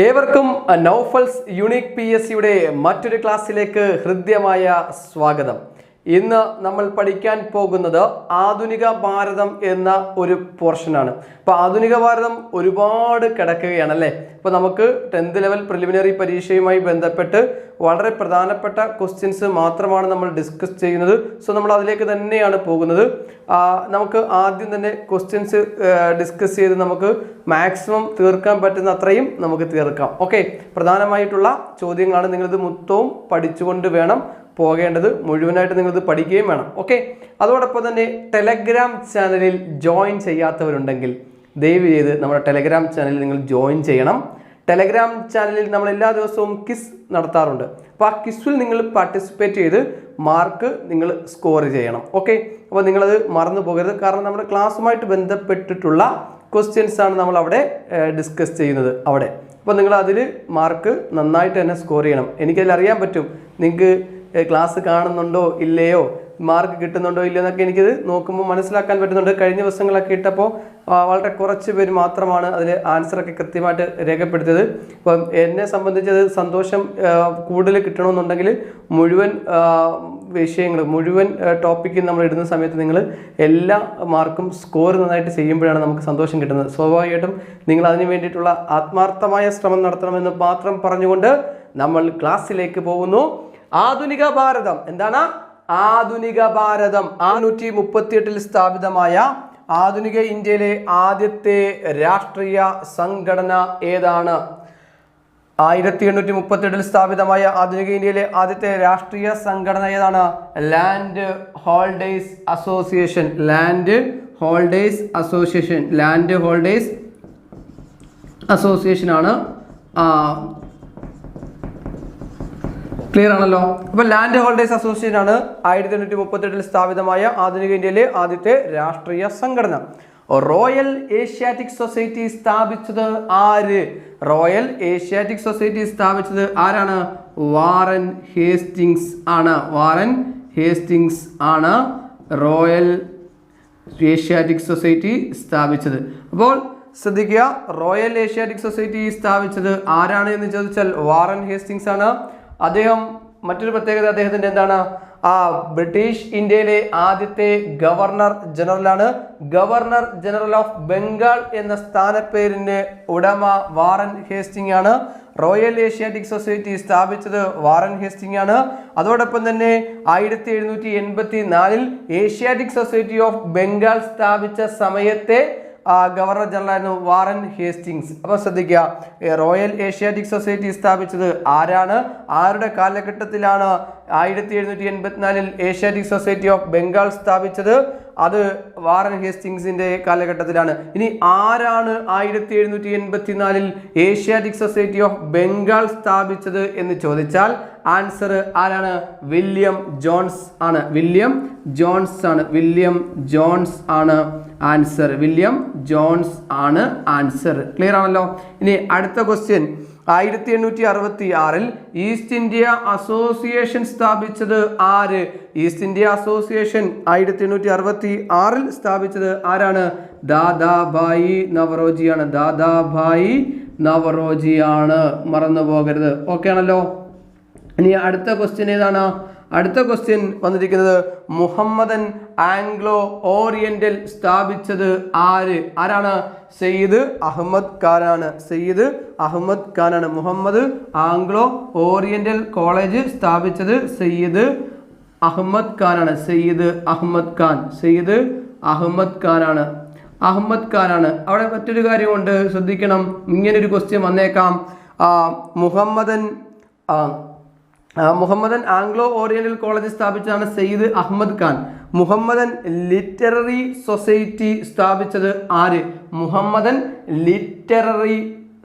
ഏവർക്കും നൗഫൽസ് യൂണിക് PSCയുടെ മറ്റൊരു ക്ലാസ്സിലേക്ക് ഹൃദ്യമായ സ്വാഗതം. ഇന്ന് നമ്മൾ പഠിക്കാൻ പോകുന്നത് ആധുനിക ഭാരതം എന്ന ഒരു പോർഷനാണ്. അപ്പോൾ ആധുനിക ഭാരതം ഒരുപാട് കിടക്കുകയാണ് അല്ലേ. അപ്പോൾ നമുക്ക് 10th ലെവൽ പ്രിലിമിനറി പരീക്ഷയുമായി ബന്ധപ്പെട്ട് വളരെ പ്രധാനപ്പെട്ട ക്വസ്റ്റ്യൻസ് മാത്രമാണ് നമ്മൾ ഡിസ്കസ് ചെയ്യുന്നത്. സോ നമ്മൾ അതിലേക്ക് തന്നെയാണ് പോകുന്നത്. നമുക്ക് ആദ്യം തന്നെ ക്വസ്റ്റ്യൻസ് ഡിസ്കസ് ചെയ്ത് നമുക്ക് മാക്സിമം തീർക്കാൻ പറ്റുന്ന അത്രയും നമുക്ക് തീർക്കാം. ഓക്കെ, പ്രധാനമായിട്ടുള്ള ചോദ്യങ്ങളാണ്. നിങ്ങളിത് മൊത്തവും പഠിച്ചുകൊണ്ട് വേണം പോകേണ്ടത്. മുഴുവനായിട്ട് നിങ്ങളിത് പഠിക്കുകയും വേണം. ഓക്കെ, അതോടൊപ്പം തന്നെ ടെലഗ്രാം ചാനലിൽ ജോയിൻ ചെയ്യാത്തവരുണ്ടെങ്കിൽ ദയവ് ചെയ്ത് നമ്മുടെ ടെലഗ്രാം ചാനലിൽ നിങ്ങൾ ജോയിൻ ചെയ്യണം. ടെലഗ്രാം ചാനലിൽ നമ്മൾ എല്ലാ ദിവസവും ക്വിസ് നടത്താറുണ്ട്. അപ്പോൾ ആ ക്വിസിൽ നിങ്ങൾ പാർട്ടിസിപ്പേറ്റ് ചെയ്ത് മാർക്ക് നിങ്ങൾ സ്കോർ ചെയ്യണം. ഓക്കെ, അപ്പോൾ നിങ്ങളത് മറന്നു പോകരുത്. കാരണം നമ്മുടെ ക്ലാസ്സുമായിട്ട് ബന്ധപ്പെട്ടിട്ടുള്ള ക്വസ്റ്റ്യൻസ് ആണ് നമ്മൾ അവിടെ ഡിസ്കസ് ചെയ്യുന്നത് അവിടെ. അപ്പോൾ നിങ്ങൾ അതിൽ മാർക്ക് നന്നായിട്ട് തന്നെ സ്കോർ ചെയ്യണം. എനിക്കതിൽ അറിയാൻ പറ്റും നിങ്ങൾക്ക് ക്ലാസ് കാണുന്നുണ്ടോ ഇല്ലയോ, മാർക്ക് കിട്ടുന്നുണ്ടോ ഇല്ലയോ എന്നൊക്കെ എനിക്കിത് നോക്കുമ്പോൾ മനസ്സിലാക്കാൻ പറ്റുന്നുണ്ട്. കഴിഞ്ഞ ദിവസങ്ങളൊക്കെ ഇട്ടപ്പോൾ വളരെ കുറച്ച് പേര് മാത്രമാണ് അതിൽ ആൻസറൊക്കെ കൃത്യമായിട്ട് രേഖപ്പെടുത്തിയത്. അപ്പം എന്നെ സംബന്ധിച്ചത് സന്തോഷം. കൂടുതൽ കിട്ടണമെന്നുണ്ടെങ്കിൽ മുഴുവൻ വിഷയങ്ങൾ മുഴുവൻ ടോപ്പിക്കും നമ്മൾ ഇടുന്ന സമയത്ത് നിങ്ങൾ എല്ലാ മാർക്കും സ്കോർ നന്നായിട്ട് ചെയ്യുമ്പോഴാണ് നമുക്ക് സന്തോഷം കിട്ടുന്നത്. സ്വാഭാവികമായിട്ടും നിങ്ങൾ അതിന് വേണ്ടിയിട്ടുള്ള ആത്മാർത്ഥമായ ശ്രമം നടത്തണമെന്ന് മാത്രം പറഞ്ഞുകൊണ്ട് നമ്മൾ ക്ലാസ്സിലേക്ക് പോകുന്നു. ആധുനിക ഭാരതം എന്താണ്? ആധുനിക ഭാരതം 1838 സ്ഥാപിതമായ ആധുനിക ഇന്ത്യയിലെ ആദ്യത്തെ രാഷ്ട്രീയ സംഘടന ഏതാണ്? 1838 സ്ഥാപിതമായ ആധുനിക ഇന്ത്യയിലെ ആദ്യത്തെ രാഷ്ട്രീയ സംഘടന ഏതാണ്? Land holders association. Land holders association. Land holders association ആണ്. ക്ലിയർ ആണല്ലോ. അപ്പോൾ ലാൻഡ് ഹോൾഡേഴ്സ് അസോസിയേഷൻ ആണ് 1838 സ്ഥാപിതമായ ആധുനിക ഇന്ത്യയിലെ ആദ്യത്തെ രാഷ്ട്രീയ സംഘടന. റോയൽ ഏഷ്യാറ്റിക് സൊസൈറ്റി സ്ഥാപിച്ചത് ആര്? റോയൽ ഏഷ്യാറ്റിക് സൊസൈറ്റി സ്ഥാപിച്ചത് ആരാണ്? വാറൻ ഹേസ്റ്റിങ്സ് ആണ്. വാറൻ ഹേസ്റ്റിങ്സ് ആണ് റോയൽ ഏഷ്യാറ്റിക് സൊസൈറ്റി സ്ഥാപിച്ചത്. അപ്പോൾ ശ്രദ്ധിക്കുക, റോയൽ ഏഷ്യാറ്റിക് സൊസൈറ്റി സ്ഥാപിച്ചത് ആരാണ് എന്ന് ചോദിച്ചാൽ വാറൻ ഹേസ്റ്റിങ്സ് ആണ്. അദ്ദേഹം മറ്റൊരു പ്രത്യേകത അദ്ദേഹത്തിൻ്റെ എന്താണ്? ബ്രിട്ടീഷ് ഇന്ത്യയിലെ ആദ്യത്തെ ഗവർണർ ജനറലാണ്. ഗവർണർ ജനറൽ ഓഫ് ബംഗാൾ എന്ന സ്ഥാനപ്പേരിന് ഉടമ വാറൻ ഹേസ്റ്റിംഗ് ആണ്. റോയൽ ഏഷ്യാറ്റിക് സൊസൈറ്റി സ്ഥാപിച്ചത് വാറൻ ഹേസ്റ്റിംഗ് ആണ്. അതോടൊപ്പം തന്നെ 1784 ഏഷ്യാറ്റിക് സൊസൈറ്റി ഓഫ് ബംഗാൾ സ്ഥാപിച്ച സമയത്തെ ഗവർണർ ജനറൽ ആയിരുന്നു വാറൻ ഹേസ്റ്റിങ്സ്. അപ്പോൾ ശ്രദ്ധിക്കുക, റോയൽ ഏഷ്യാറ്റിക് സൊസൈറ്റി സ്ഥാപിച്ചത് ആരാണ്? ആരുടെ കാലഘട്ടത്തിലാണ് 1784 ഏഷ്യാറ്റിക് സൊസൈറ്റി ഓഫ് ബംഗാൾ സ്ഥാപിച്ചത്? അത് വാറൻ ഹേസ്റ്റിങ്സിന്റെ കാലഘട്ടത്തിലാണ്. ഇനി ആരാണ് 1784 ഏഷ്യാറ്റിക് സൊസൈറ്റി ഓഫ് ബംഗാൾ സ്ഥാപിച്ചത് എന്ന് ചോദിച്ചാൽ ആൻസർ ആരാണ്? വില്യം ജോൺസ് ആണ്. വില്യം ജോൺസ് ആണ്. വില്യം ജോൺസ് ആണ് ആൻസർ. വില്യം ജോൺസ് ആണ് ആൻസർ. ക്ലിയർ ആണല്ലോ. ഇനി അടുത്ത ക്വസ്റ്റ്യൻ, 1866 ഈസ്റ്റ് ഇന്ത്യ അസോസിയേഷൻ സ്ഥാപിച്ചത് ആര്? ഈസ്റ്റ് ഇന്ത്യ അസോസിയേഷൻ 1866 സ്ഥാപിച്ചത് ആരാണ്? ദാദാഭായി നവറോജിയാണ്. ദാദാഭായി നവറോജിയാണ്. മറന്നു പോകരുത്. ഓക്കെ ആണല്ലോ. ഇനി അടുത്ത ക്വസ്റ്റ്യൻ ഏതാണ്? അടുത്ത ക്വസ്റ്റ്യൻ വന്നിരിക്കുന്നത് മുഹമ്മദൻ ആംഗ്ലോ ഓറിയന്റൽ സ്ഥാപിച്ചത് ആരാണ്? സയ്യിദ് അഹമ്മദ് ഖാനാണ്. സയ്യിദ് അഹമ്മദ് ഖാനാണ്. മുഹമ്മദ് ആംഗ്ലോ ഓറിയന്റൽ കോളേജ് സ്ഥാപിച്ചത് സയ്യിദ് അഹമ്മദ് ഖാനാണ്. സയ്യിദ് അഹമ്മദ് ഖാൻ. സയ്യിദ് അഹമ്മദ് ഖാനാണ്. അഹമ്മദ് ഖാനാണ്. അവിടെ മറ്റൊരു കാര്യമുണ്ട്, ശ്രദ്ധിക്കണം. ഇങ്ങനൊരു ക്വസ്റ്റ്യൻ വന്നേക്കാം. മുഹമ്മദൻ ആംഗ്ലോ ഓറിയന്റൽ കോളേജ് സ്ഥാപിച്ചതാണ് Sayyid Ahmed Khan. Muhammadan Literary Society സ്ഥാപിച്ചത് ആര്? മുഹമ്മദൻ ലിറ്റററി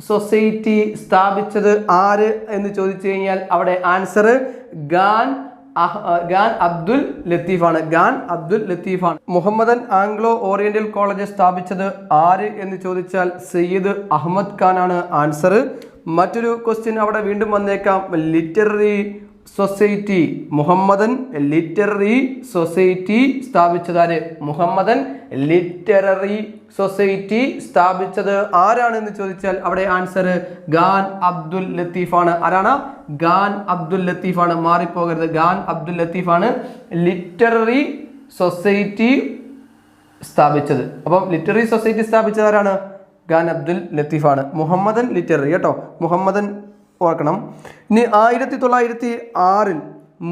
സൊസൈറ്റി സ്ഥാപിച്ചത് ആര് എന്ന് ചോദിച്ചു കഴിഞ്ഞാൽ അവിടെ ആൻസർ ഖാൻ അബ്ദുൽ ലത്തീഫാണ്. ഖാൻ അബ്ദുൽ ലത്തീഫാണ്. മുഹമ്മദൻ ആംഗ്ലോ ഓറിയന്റൽ കോളേജ് സ്ഥാപിച്ചത് ആര് എന്ന് ചോദിച്ചാൽ സയ്യിദ് അഹമ്മദ് ഖാൻ ആണ് ആൻസർ. മറ്റൊരു ക്വസ്റ്റ്യൻ അവിടെ വീണ്ടും വന്നേക്കാം. Literary Society Muhammadan Literary Society സ്ഥാപിച്ചതാര്? മുഹമ്മദൻ ലിറ്റററി സൊസൈറ്റി സ്ഥാപിച്ചത് ആരാണെന്ന് ചോദിച്ചാൽ അവിടെ ആൻസർ ഖാൻ അബ്ദുൽ ലത്തീഫാണ്. ആരാണ്? ഖാൻ അബ്ദുൽ ലത്തീഫാണ്. മാറിപ്പോകരുത്, ഖാൻ അബ്ദുൽ ലത്തീഫാണ് ലിറ്റററി സൊസൈറ്റി സ്ഥാപിച്ചത്. അപ്പം ലിറ്റററി സൊസൈറ്റി സ്ഥാപിച്ചത് ആരാണ്? ഖാൻ അബ്ദുൽ ലത്തീഫാണ്. മുഹമ്മദൻ ലിറ്റററി കേട്ടോ, മുഹമ്മദൻ ഓർക്കണം. ഇനി 1906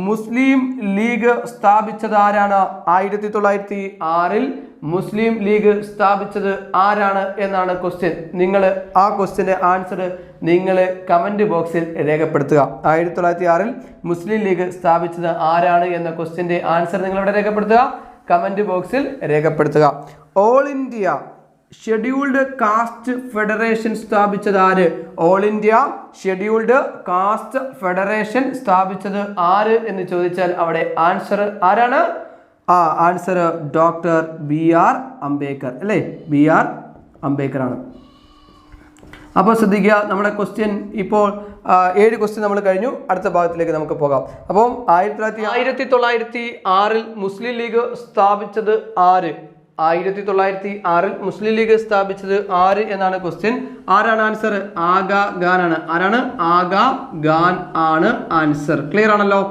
മുസ്ലിം ലീഗ് സ്ഥാപിച്ചത് ആരാണ്? 1906 മുസ്ലിം ലീഗ് സ്ഥാപിച്ചത് ആരാണ് എന്നാണ് ക്വസ്റ്റ്യൻ. നിങ്ങൾ ആ ക്വസ്റ്റ്യൻ്റെ ആൻസർ നിങ്ങൾ കമൻറ്റ് ബോക്സിൽ രേഖപ്പെടുത്തുക. 1906 മുസ്ലിം ലീഗ് സ്ഥാപിച്ചത് ആരാണ് എന്ന ക്വസ്റ്റ്യൻ്റെ ആൻസർ നിങ്ങൾ ഇവിടെ രേഖപ്പെടുത്തുക, കമൻറ്റ് ബോക്സിൽ രേഖപ്പെടുത്തുക. All India scheduled caste federation സ്ഥാപിച്ചത് ആര്? All India scheduled caste federation സ്ഥാപിച്ചത് ആര് എന്ന് ചോദിച്ചാൽ അവിടെ ആൻസർ ആരാണ്? ആൻസർ ഡോക്ടർ BR അംബേദ്കർ അല്ലേ? BR അംബേദ്കർ ആണ്. അപ്പോൾ ശ്രദ്ധിക്കുക, നമ്മുടെ ക്വസ്റ്റ്യൻ ഇപ്പോൾ 7 ക്വസ്റ്റ്യൻ നമ്മൾ കഴിഞ്ഞു. അടുത്ത ഭാഗത്തിലേക്ക് നമുക്ക് പോകാം. അപ്പം 1906 മുസ്ലിം ലീഗ് സ്ഥാപിച്ചത് ആര്? 1906 മുസ്ലിം ലീഗ് സ്ഥാപിച്ചത് ആര് എന്നാണ് ക്വസ്റ്റ്യൻ. ആരാണ് ആൻസർ? ആഗാ ഖാൻ ആണ്. ആരാണ്? ആഗാ ഖാൻ ആണ് ആൻസർ. ക്ലിയർ ആണല്ലോ.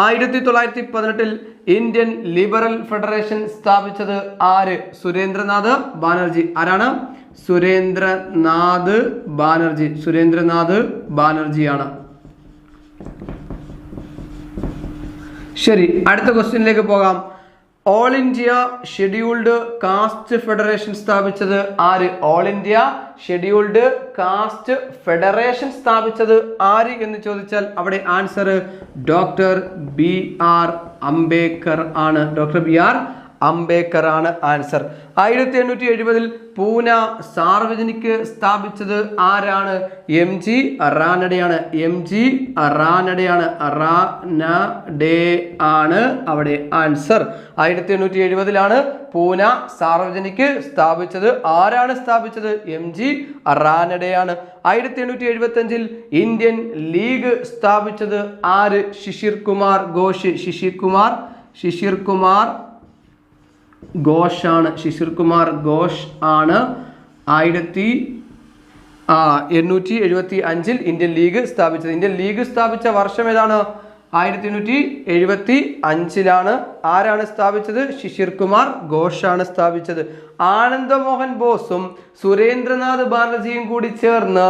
1918 ഇന്ത്യൻ ലിബറൽ ഫെഡറേഷൻ സ്ഥാപിച്ചത് ആര്? സുരേന്ദ്രനാഥ് ബാനർജി. ആരാണ്? സുരേന്ദ്രനാഥ് ബാനർജി. സുരേന്ദ്രനാഥ് ബാനർജിയാണ്. ശരി, അടുത്ത ക്വസ്റ്റ്യനിലേക്ക് പോകാം. All India scheduled caste federation സ്ഥാപിച്ചത് ആര്? All India scheduled caste federation സ്ഥാപിച്ചത് ആര് എന്ന് ചോദിച്ചാൽ അവിടെ ആൻസർ ഡോക്ടർ BR അംബേദ്കർ ആണ്. ഡോക്ടർ BR അംബേദ്കർ ആണ് ആൻസർ. 1870 പൂന സാർവജനിക് സ്ഥാപിച്ചത് ആരാണ്? MG റാനഡെയാണ്. MG റാനഡെയാണ്. റാനഡെ ആണ് അവിടെ ആൻസർ. 1870 പൂന സാർവജനിക് സ്ഥാപിച്ചത് ആരാണ്? സ്ഥാപിച്ചത് MG റാനഡെയാണ്. 1875 ഇന്ത്യൻ ലീഗ് സ്ഥാപിച്ചത് ആര്? ശിശിർ കുമാർ ഘോഷ്. ശിശിർ കുമാർ ഘോഷ് ആണ്. ശിശിർ കുമാർ ഘോഷ് ആണ് 1875 ഇന്ത്യൻ ലീഗ് സ്ഥാപിച്ചത്. ഇന്ത്യൻ ലീഗ് സ്ഥാപിച്ച വർഷം ഏതാണ്? 1875 ആരാണ് സ്ഥാപിച്ചത്? ശിശിർ കുമാർ ഘോഷാണ് സ്ഥാപിച്ചത്. ആനന്ദമോഹൻ ബോസും സുരേന്ദ്രനാഥ് ബാനർജിയും കൂടി ചേർന്ന്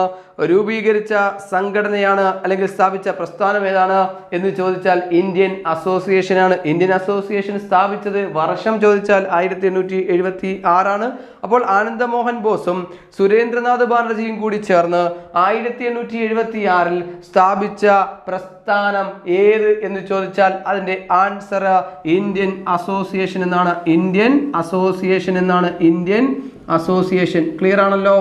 രൂപീകരിച്ച സംഘടനയാണ് അല്ലെങ്കിൽ സ്ഥാപിച്ച പ്രസ്ഥാനം ഏതാണ് എന്ന് ചോദിച്ചാൽ ഇന്ത്യൻ അസോസിയേഷൻ ആണ്. ഇന്ത്യൻ അസോസിയേഷൻ സ്ഥാപിച്ചത് വർഷം ചോദിച്ചാൽ 1876 അപ്പോൾ ആനന്ദമോഹൻ ബോസും സുരേന്ദ്രനാഥ് ബാനർജിയും കൂടി ചേർന്ന് 1876 സ്ഥാപിച്ച പ്രസ്ഥാനം ഏത് എന്ന് ചോദിച്ചാൽ അതിന്റെ ആൻസർ ഇന്ത്യൻ അസോസിയേഷൻ എന്നാണ്. ഇന്ത്യൻ അസോസിയേഷൻ എന്നാണ്. Indian association. ക്ലിയർ ആണല്ലോ?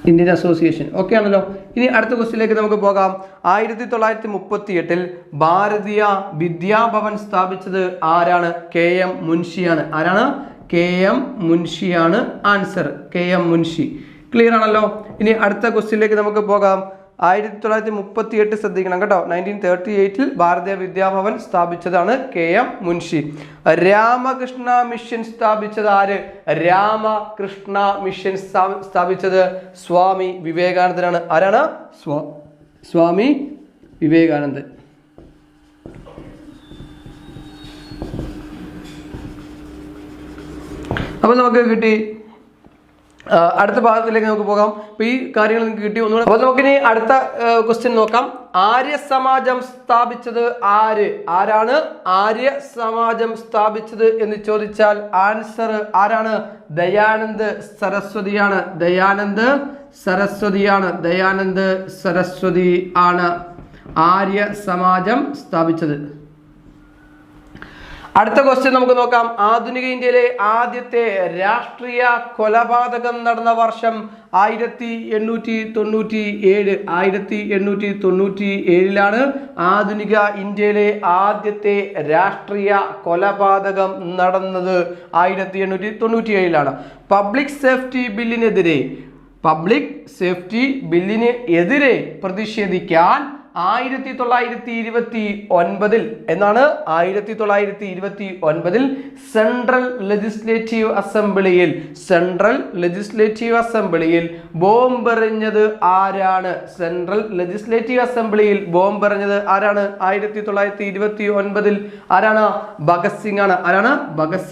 ഇന്ത്യൻ അസോസിയേഷൻ ഓക്കെ ആണല്ലോ. ഇനി അടുത്ത ക്വസ്റ്റ്യനിലേക്ക് നമുക്ക് പോകാം. 1938 ഭാരതീയ വിദ്യാഭവൻ സ്ഥാപിച്ചത് ആരാണ്? KM മുൻഷിയാണ്. ആരാണ്? KM മുൻഷിയാണ് ആൻസർ. KM മുൻഷി. ക്ലിയർ ആണല്ലോ. ഇനി അടുത്ത ക്വസ്റ്റ്യനിലേക്ക് നമുക്ക് പോകാം. 1938 ശ്രദ്ധിക്കണം കേട്ടോ. 1938 ഭാരതീയ വിദ്യാഭവൻ സ്ഥാപിച്ചതാണ് KM മുൻഷി. രാമകൃഷ്ണ മിഷൻ സ്ഥാപിച്ചത് ആര്? രാമകൃഷ്ണ മിഷൻ സ്ഥാപിച്ചത് സ്വാമി വിവേകാനന്ദനാണ്. ആരാണ്? സ്വാമി വിവേകാനന്ദൻ. അപ്പൊ നമുക്ക് കിട്ടി. അടുത്ത ഭാഗത്തിലേക്ക് നമുക്ക് പോകാം. അപ്പൊ ഈ കാര്യങ്ങൾ നിങ്ങൾക്ക് കിട്ടി ഒന്നുകൂടെ. അപ്പൊ നമുക്കിനി അടുത്ത ക്വസ്റ്റ്യൻ നോക്കാം. ആര്യ സമാജം സ്ഥാപിച്ചത് ആര്? ആരാണ് ആര്യ സമാജം സ്ഥാപിച്ചത് എന്ന് ചോദിച്ചാൽ ആൻസർ ആരാണ്? ദയാനന്ദ് സരസ്വതിയാണ്. ദയാനന്ദ് സരസ്വതി ആണ് ആര്യ സമാജം സ്ഥാപിച്ചത്. അടുത്ത ക്വസ്റ്റ്യൻ നമുക്ക് നോക്കാം. ആധുനിക ഇന്ത്യയിലെ ആദ്യത്തെ രാഷ്ട്രീയ കൊലപാതകം നടന്ന വർഷം 1897. 1897 ആധുനിക ഇന്ത്യയിലെ ആദ്യത്തെ രാഷ്ട്രീയ കൊലപാതകം നടന്നത് 1897. പബ്ലിക് സേഫ്റ്റി ബില്ലിനെതിരെ പബ്ലിക് സേഫ്റ്റി ബില്ലിന് എതിരെ പ്രതിഷേധിക്കാൻ 1929 എന്നാണ് 1929 സെൻട്രൽ ലെജിസ്ലേറ്റീവ് അസംബ്ലിയിൽ ബോംബെറിഞ്ഞത് ആരാണ്? സെൻട്രൽ ലെജിസ്ലേറ്റീവ് അസംബ്ലിയിൽ ബോംബെറിഞ്ഞത് ആരാണ്? 1929 ആരാണ്? ഭഗത് സിംഗ് ആണ്. ആരാണ്? ഭഗത്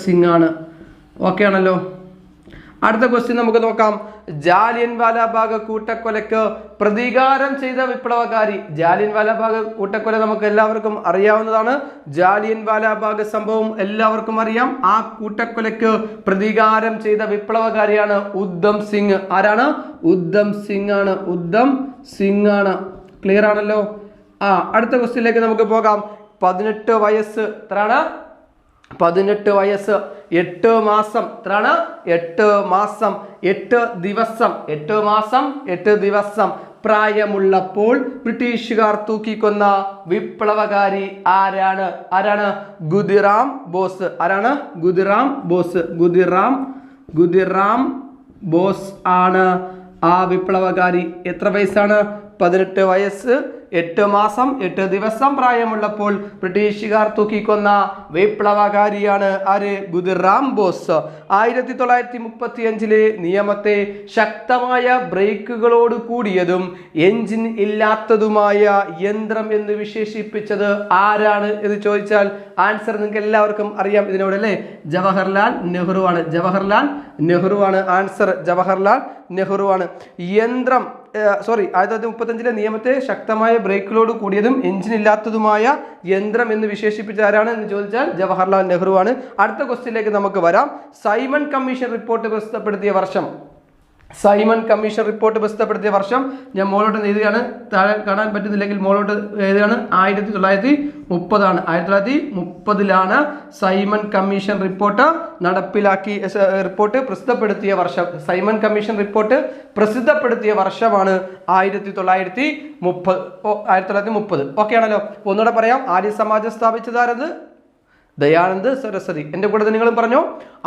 സിംഗ് ആണ്. ഓക്കെ ആണല്ലോ. അടുത്ത ക്വസ്റ്റ്യൻ നമുക്ക് നോക്കാം. ജാലിയൻവാലാബാഗ് കൂട്ടക്കൊലയ്ക്ക് പ്രതികാരം ചെയ്ത വിപ്ലവകാരി. ജാലിയൻവാലാബാഗ് കൂട്ടക്കൊല നമുക്ക് എല്ലാവർക്കും അറിയാവുന്നതാണ്. ജാലിയൻവാലാബാഗ് സംഭവം എല്ലാവർക്കും അറിയാം. ആ കൂട്ടക്കൊലയ്ക്ക് പ്രതികാരം ചെയ്ത വിപ്ലവകാരിയാണ് ഉദ്ധം സിംഗ്. ആരാണ്? ഉദ്ധം സിംഗ് ആണ്. ക്ലിയർ ആണല്ലോ. അടുത്ത ക്വസ്റ്റ്യനിലേക്ക് നമുക്ക് പോകാം. 18 വയസ്സ് എത്രയാണ്? 18 വയസ്സ് 8 മാസം എത്രയാണ്? 8 മാസം 8 ദിവസം പ്രായമുള്ളപ്പോൾ ബ്രിട്ടീഷുകാർ തൂക്കിക്കൊന്ന വിപ്ലവകാരി ആരാണ്? ഖുദിറാം ബോസ്. ആരാണ്? ഖുദിറാം ബോസ് ആണ് ആ വിപ്ലവകാരി. എത്ര വയസ്സാണ്? 18 വയസ്സ് 8 മാസം 8 ദിവസം പ്രായമുള്ളപ്പോൾ ബ്രിട്ടീഷുകാർ തൂക്കിക്കൊന്ന വിപ്ലവകാരിയാണ് ആര്? ഖുദിറാം ബോസ്. 1935 നിയമത്തെ ശക്തമായ ബ്രേക്കുകളോട് കൂടിയതും എഞ്ചിൻ ഇല്ലാത്തതുമായ യന്ത്രം എന്ന് വിശേഷിപ്പിച്ചത് ആരാണ് എന്ന് ചോദിച്ചാൽ ആൻസർ നിങ്ങൾക്ക് എല്ലാവർക്കും അറിയാം ഇതിനോട് അല്ലേ? ജവഹർലാൽ നെഹ്റു ആണ്. ആൻസർ ജവഹർലാൽ നെഹ്റു ആണ്. യന്ത്രം 1935 നിയമത്തെ ശക്തമായ ബ്രേക്കുകളോട് കൂടിയതും എഞ്ചിൻ ഇല്ലാത്തതുമായ യന്ത്രം എന്ന് വിശേഷിപ്പിച്ച ആരാണ് എന്ന് ചോദിച്ചാൽ ജവഹർലാൽ നെഹ്റു ആണ്. അടുത്ത ക്വസ്റ്റ്യനിലേക്ക് നമുക്ക് വരാം. സൈമൺ കമ്മീഷൻ റിപ്പോർട്ട് പ്രസിദ്ധപ്പെടുത്തിയ വർഷം ഞാൻ മോളോട്ട് എഴുതുകയാണ്. താഴെ കാണാൻ പറ്റുന്നില്ലെങ്കിൽ മോളോട്ട് എഴുതുകയാണ്. 1930 ആണ്. 1930 സൈമൺ കമ്മീഷൻ റിപ്പോർട്ട് പ്രസിദ്ധപ്പെടുത്തിയ വർഷം. സൈമൺ കമ്മീഷൻ റിപ്പോർട്ട് പ്രസിദ്ധപ്പെടുത്തിയ വർഷമാണ് 1930. ഓക്കെ ആണല്ലോ. ഒന്നുകൂടെ പറയാം. ആര്യ സമാജം സ്ഥാപിച്ചതാരത്? ദയാനന്ദ് സരസ്വതി. എന്റെ കൂടെ നിങ്ങളും പറഞ്ഞു.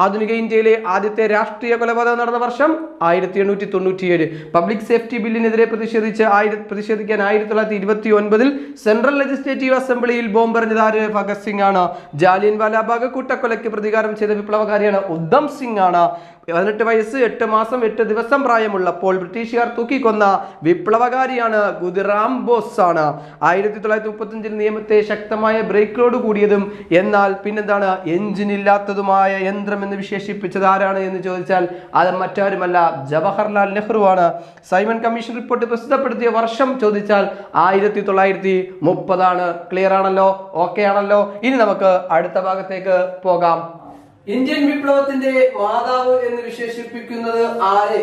ആധുനിക ഇന്ത്യയിലെ ആദ്യത്തെ രാഷ്ട്രീയ കൊലപാതകം നടന്ന വർഷം 1897. പബ്ലിക് സേഫ്റ്റി ബില്ലിനെതിരെ പ്രതിഷേധിക്കാൻ 1929 സെൻട്രൽ ലെജിസ്ലേറ്റീവ് അസംബ്ലിയിൽ ബോംബെറിഞ്ഞത് ആര്? ഭഗത് സിംഗ് ആണ്. ജാലിയൻവാലാബാഗ് കൂട്ടക്കൊലയ്ക്ക് പ്രതികാരം ചെയ്ത വിപ്ലവകാരിയാണ് ഉദ്ധം സിംഗ് ആണ്. 18 വയസ്സ് 8 മാസം 8 ദിവസം പ്രായമുള്ളപ്പോൾ ബ്രിട്ടീഷുകാർ തൂക്കിക്കൊന്ന വിപ്ലവകാരിയാണ് ഖുദിറാം ബോസ് ആണ്. 1935 നിയമത്തെ ശക്തമായ ബ്രേക്കിലോട് കൂടിയതും എന്നാൽ പിന്നെന്താണ് എഞ്ചിൻ ഇല്ലാത്തതുമായ യന്ത്രം എന്ന് വിശേഷിപ്പിച്ചത് ആരാണ് എന്ന് ചോദിച്ചാൽ അത് മറ്റാരുമല്ല ജവഹർലാൽ നെഹ്റു ആണ്. സൈമൺ കമ്മീഷൻ റിപ്പോർട്ട് പ്രസിദ്ധപ്പെടുത്തിയ വർഷം ചോദിച്ചാൽ 1930 ആണ്. ക്ലിയർ ആണല്ലോ? ഓക്കെ ആണല്ലോ. ഇനി നമുക്ക് അടുത്ത ഭാഗത്തേക്ക് പോകാം. ഇന്ത്യൻ വിപ്ലവത്തിന്റെ മാതാവ് എന്ന് വിശേഷിപ്പിക്കുന്നത് ആരെ?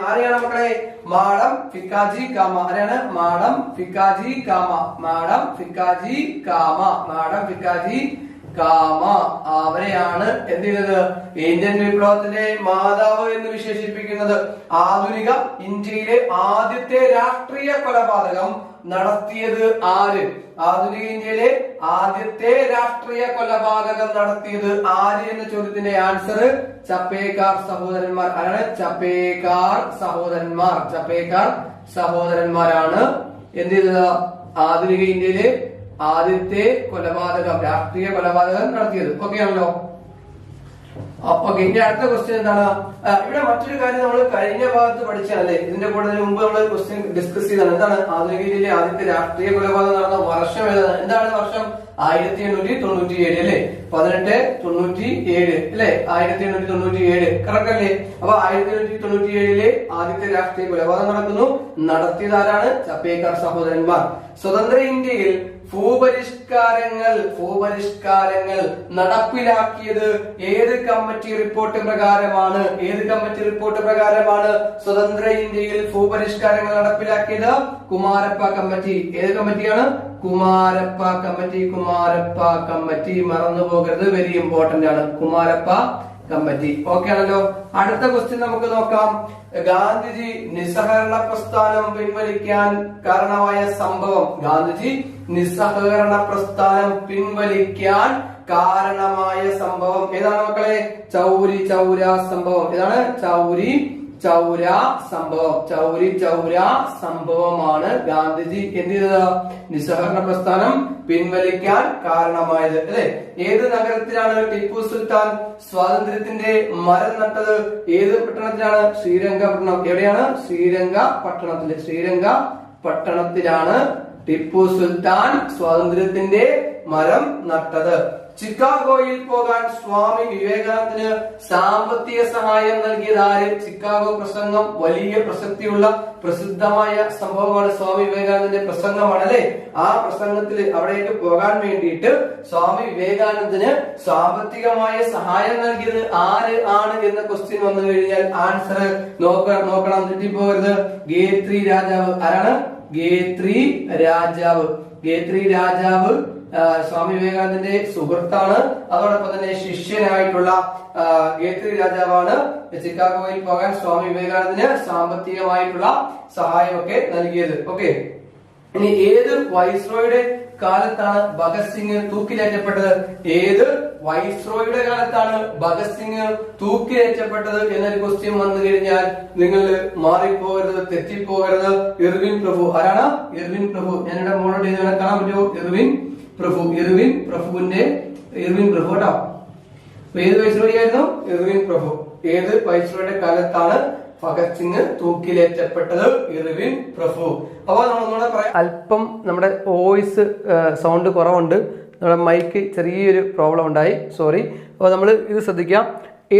ആരെയാണ് മക്കളെ? മാഡം ഫിക്കാജി കാമ. ആരാണ്? മാഡം ഫിക്കാജി കാമ. അവരെയാണ് എന്ത് ചെയ്തത്? ഇന്ത്യൻ വിപ്ലവത്തിന്റെ മാതാവ് എന്ന് വിശേഷിപ്പിക്കുന്നത്. ആധുനിക ഇന്ത്യയിലെ ആദ്യത്തെ രാഷ്ട്രീയ കൊലപാതകം നടത്തിയത് ആര്? ആധുനിക ഇന്ത്യയിലെ ആദ്യത്തെ രാഷ്ട്രീയ കൊലപാതകം നടത്തിയത് ആര് എന്ന ചോദ്യത്തിന്റെ ആൻസർ ചപ്പേക്കാർ സഹോദരന്മാർ. ആരാണ്? ചപ്പേക്കാർ സഹോദരന്മാരാണ് എന്ത് ചെയ്തത്? ആധുനിക ഇന്ത്യയിലെ ആദ്യത്തെ രാഷ്ട്രീയ കൊലപാതകം നടത്തിയത്. ഓക്കെ ആണല്ലോ. ഓക്കെ. ഇനി അടുത്ത ക്വസ്റ്റ്യൻ എന്താണ്? ഇവിടെ മറ്റൊരു കാര്യം നമ്മൾ കഴിഞ്ഞ ഭാഗത്ത് പഠിച്ചാലേ ഇതിന്റെ കൂടെ മുമ്പ് നമ്മൾ ക്വസ്റ്റ്യൻ ഡിസ്കസ് ചെയ്താണ്. എന്താണ് ആധുനിക ഇന്ത്യയിലെ ആദ്യത്തെ രാഷ്ട്രീയ കൊലപാതകം നടന്ന വർഷം ഏതാണ്? എന്താണ് വർഷം? 1897 അല്ലെ? 1897 അല്ലെ? 1897 കറക്റ്റ് അല്ലേ? അപ്പൊ 1897 ആദ്യത്തെ രാഷ്ട്രീയ കൊലപാതകം നടത്തിയത് ആരാണ്? ചപ്പേക്കാർ സഹോദരന്മാർ. സ്വതന്ത്ര ഇന്ത്യയിൽ ഭൂപരിഷ്കാരങ്ങൾ നടപ്പിലാക്കിയത് ഏത് കമ്മിറ്റി റിപ്പോർട്ട് പ്രകാരമാണ്? സ്വതന്ത്ര ഇന്ത്യയിൽ ഭൂപരിഷ്കാരങ്ങൾ നടപ്പിലാക്കിയത് കുമാരപ്പ കമ്മിറ്റി. ഏത് കമ്മിറ്റിയാണ്? കുമാരപ്പ കമ്മിറ്റി. മറന്നു പോകരുത്, വെരി ഇമ്പോർട്ടന്റ് ആണ്. കുമാരപ്പ കമ്മിറ്റി. ഓക്കെ ആണല്ലോ. അടുത്ത ക്വസ്റ്റ്യൻ നമുക്ക് നോക്കാം. ഗാന്ധിജി നിസ്സഹകരണ പ്രസ്ഥാനം പിൻവലിക്കാൻ കാരണമായ സംഭവം. ഗാന്ധിജി നിസ്സഹകരണ പ്രസ്ഥാനം പിൻവലിക്കാൻ കാരണമായ സംഭവം ഏതാണ് മക്കളെ? ചൗരി ചൗര സംഭവം. ഏതാണ്? ചൗരി ചൗര സംഭവം. ചൗരി ചൗര സംഭവമാണ് ഗാന്ധിജി എന്ത് ചെയ്തത്? നിസ്സഹകരണ പ്രസ്ഥാനം പിൻവലിക്കാൻ കാരണമായത് അല്ലെ? ഏത് നഗരത്തിലാണ് ടിപ്പു സുൽത്താൻ സ്വാതന്ത്ര്യത്തിന്റെ മരം നട്ടത്? ഏത് പട്ടണത്തിലാണ്? ശ്രീരംഗപട്ടണം. എവിടെയാണ്? ശ്രീരംഗപട്ടണത്തില്. ശ്രീരംഗപട്ടണത്തിലാണ് ടിപ്പു സുൽത്താൻ സ്വാതന്ത്ര്യത്തിന്റെ മരം നട്ടത്. ചിക്കാഗോയിൽ പോകാൻ സ്വാമി വിവേകാനന്ദന് സാമ്പത്തിക സഹായം നൽകിയത് ആര്? ചിക്കാഗോ പ്രസംഗം വലിയ പ്രസക്തിയുള്ള പ്രസിദ്ധമായ സംഭവമാണ്. സ്വാമി വിവേകാനന്ദന്റെ പ്രസംഗമാണ് അല്ലെ? ആ പ്രസംഗത്തിൽ അവിടേക്ക് പോകാൻ വേണ്ടിയിട്ട് സ്വാമി വിവേകാനന്ദന് സാമ്പത്തികമായ സഹായം നൽകിയത് ആര് ആണ് എന്ന ക്വസ്റ്റ്യൻ വന്നു കഴിഞ്ഞാൽ ആൻസർ നോക്കണം, തെറ്റിപ്പോകരുത്. ഗേത്രി രാജാവ്. ആരാണ്? ഗേത്രി രാജാവ്. ഗേത്രി രാജാവ് സ്വാമി വിവേകാനന്ദന്റെ സുഹൃത്താണ്, അതോടൊപ്പം തന്നെ ശിഷ്യനായിട്ടുള്ള ഗേത്രി രാജാവാണ് ചിക്കാഗോയിൽ പോകാൻ സ്വാമി വിവേകാനന്ദന് സാമ്പത്തികമായിട്ടുള്ള സഹായമൊക്കെ നൽകിയത്. ഓക്കെ, ഇനി ഏത് വൈസ്രോയുടെ കാലത്താണ് ഭഗത് സിംഗ് തൂക്കിലേറ്റപ്പെട്ടത്? ഏത് വൈസ്രോയുടെ കാലത്താണ് ഭഗത് സിംഗ് തൂക്കിലേറ്റപ്പെട്ടത് എന്നൊരു ക്വസ്റ്റ്യൻ വന്നു കഴിഞ്ഞാൽ നിങ്ങൾ മാറിപ്പോകരുത്, തെറ്റിപ്പോകരുത്. ഇർവിൻ പ്രഭു. ആരാണ്? ഇർവിൻ പ്രഭു. ഞാനിവിടെ മോളോട് ഇത് കാണാൻ പറ്റുമോ? ഇർവിൻ പ്രഭു. ഇർവിൻ പ്രഭു കേട്ടോ. ഏത് വൈസ്രോയായിരുന്നു? ഇർവിൻ പ്രഭു. ഏത് വൈസ്രോയുടെ കാലത്താണ് ഭഗത് സിംഗ് തൂക്കിലേറ്റപ്പെട്ടത്? ഇർവിൻ പ്രഭു. അപ്പൊ നമ്മളൊന്നുകൂടെ പറയാം. അല്പം നമ്മുടെ വോയിസ് സൗണ്ട് കുറവുണ്ട്, നമ്മുടെ മൈക്ക് ചെറിയൊരു പ്രോബ്ലം ഉണ്ടായി, സോറി. അപ്പോൾ നമ്മൾ ഇത് ശ്രദ്ധിക്കാം.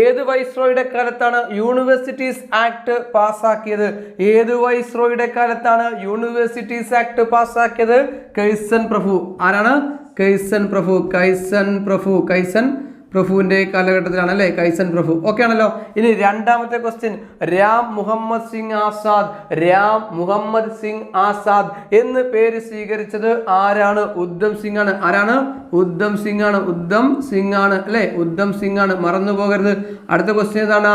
ഏത് വൈസ്രോയുടെ കാലത്താണ് യൂണിവേഴ്സിറ്റീസ് ആക്ട് പാസ്സാക്കിയത്? ഏത് വൈസ്രോയുടെ കാലത്താണ് യൂണിവേഴ്സിറ്റീസ് ആക്ട് പാസ്സാക്കിയത്? കൈസൻ പ്രഭു. ആരാണ്? കൈസൻ പ്രഭു. കൈസൻ പ്രഭുവിന്റെ കാലഘട്ടത്തിലാണ് അല്ലെ? കൈസൻ പ്രഭു. ഓക്കെ ആണല്ലോ. ഇനി രണ്ടാമത്തെ ക്വസ്റ്റ്യൻ, രാം മുഹമ്മദ് സിംഗ് ആസാദ് എന്ന് പേര് സ്വീകരിച്ചത് ആരാണ്? ഉദ്ധം സിംഗ് ആണ്. ആരാണ്? ഉദ്ധം സിംഗ് ആണ് അല്ലെ? ഉദ്ധം സിംഗ് ആണ്, മറന്നു പോകരുത്. അടുത്ത ക്വസ്റ്റ്യൻ ഏതാണ്?